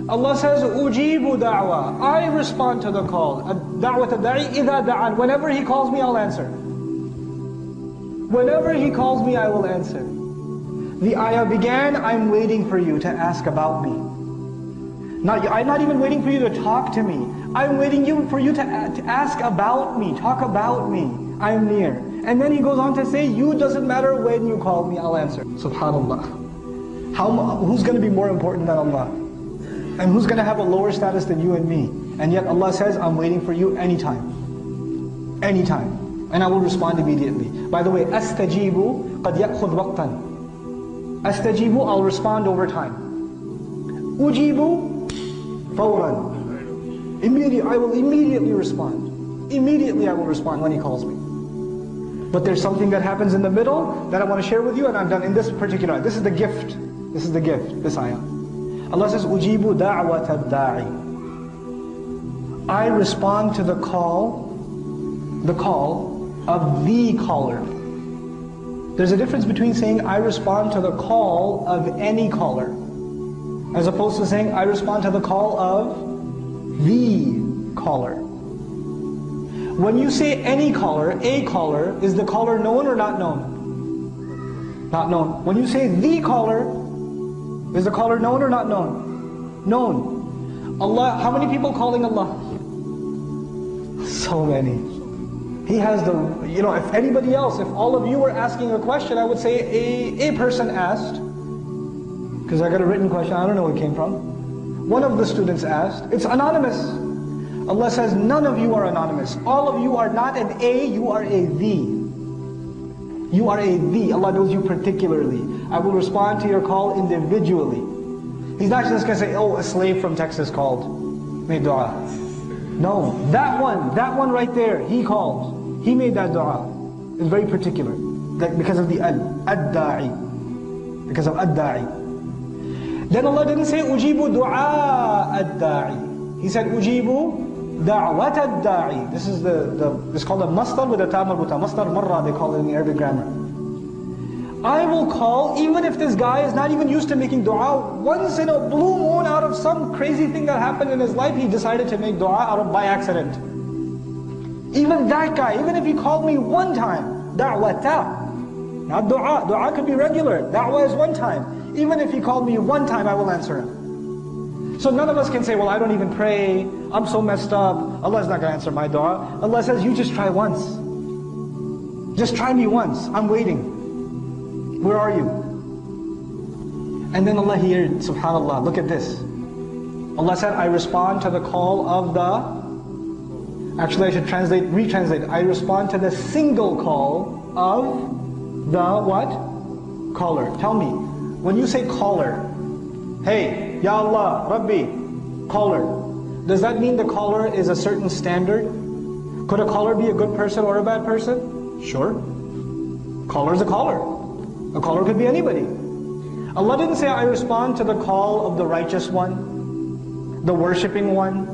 Allah says, Ujibu da'wa. I respond to the call. Da'wat ad-da'i idha da'an. Whenever he calls me, I'll answer. Whenever he calls me, I will answer. The ayah began, I'm waiting for you to ask about me. I'm not even waiting for you to talk to me. I'm waiting for you to ask about me, talk about me. I'm near. And then he goes on to say, you doesn't matter when you call me, I'll answer. Subhanallah. Who's going to be more important than Allah? And who's going to have a lower status than you and me? And yet Allah says, I'm waiting for you anytime. Anytime. And I will respond immediately. By the way, astajibu qad ya'khudh waqtan. Astajibu, I'll respond over time. Ujibu, fawran. I will immediately respond. Immediately I will respond when he calls me. But there's something that happens in the middle that I want to share with you, and I'm done in this particular ayah. This is the gift. This is the gift, this ayah. Allah says, Ujibu da'wat ad-da'i. I respond to the call of the caller. There's a difference between saying, I respond to the call of any caller, as opposed to saying, I respond to the call of the caller. When you say any caller, a caller, is the caller known or not known? Not known. When you say the caller, is the caller known or not known? Known. Allah, how many people calling Allah? So many. He has the, if anybody else, if all of you were asking a question, I would say a person asked, because I got a written question, I don't know where it came from. One of the students asked, it's anonymous. Allah says, none of you are anonymous. All of you are not an A, you are a the. You are a the. Allah knows you particularly. I will respond to your call individually. He's not just going to say, oh, a slave from Texas called, made dua. No, that one right there, he called. He made that dua. It's very particular. Because of the ad-da'i. Because of ad-da'i. Then Allah didn't say, ujibu du'a ad-da'i. He said, ujibu da'wat ad-da'i. This is it's called a masdar with a ta marbuta. Masdar marra, they call it in the Arabic grammar. I will call, even if this guy is not even used to making dua. Once in a blue moon, out of some crazy thing that happened in his life, he decided to make dua by accident. Even that guy, even if he called me one time, da'wata, not dua. Dua could be regular. Da'wah is one time. Even if he called me one time, I will answer him. So none of us can say, well, I don't even pray, I'm so messed up, Allah's not going to answer my dua. Allah says, you just try once. Just try me once, I'm waiting. Where are you? And then Allah here, subhanallah, look at this. Allah said, I respond to the call of the, actually I should retranslate. I respond to the single call of the what? Caller. Tell me, when you say caller, hey, Ya Allah, Rabbi, caller, does that mean the caller is a certain standard? Could a caller be a good person or a bad person? Sure. Caller is a caller. A caller could be anybody. Allah didn't say, I respond to the call of the righteous one, the worshipping one,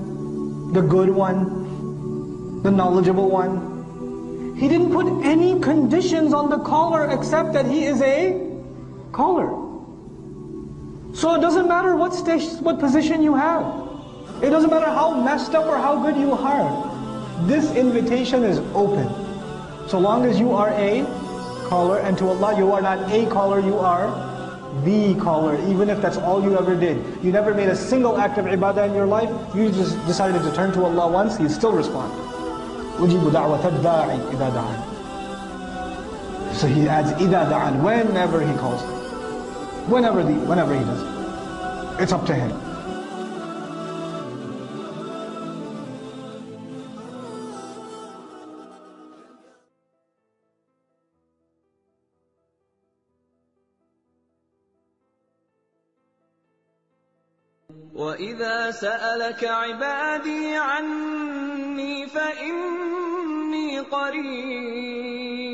the good one, the knowledgeable one. He didn't put any conditions on the caller except that he is a caller. So it doesn't matter what position you have. It doesn't matter how messed up or how good you are. This invitation is open. So long as you are a caller, and to Allah you are not a caller, you are the caller, even if that's all you ever did. You never made a single act of ibadah in your life, you just decided to turn to Allah once, you still respond. Ujibu da'wat ad-da'i idha da'an. So he adds idha da'an, whenever he calls. Whenever he does it. It's up to him. وَإِذَا سَأَلَكَ عِبَادِي عَنِّي فَإِنِّي قَرِيبٌ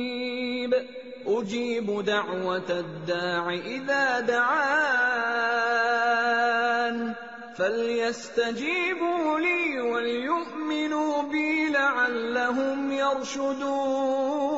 أُجِيبُ دَعْوَةَ الدَّاعِ إِذَا دَعَانِ فَلْيَسْتَجِيبُوا لِي وَلْيُؤْمِنُوا بِي لَعَلَّهُمْ يَرْشُدُونَ.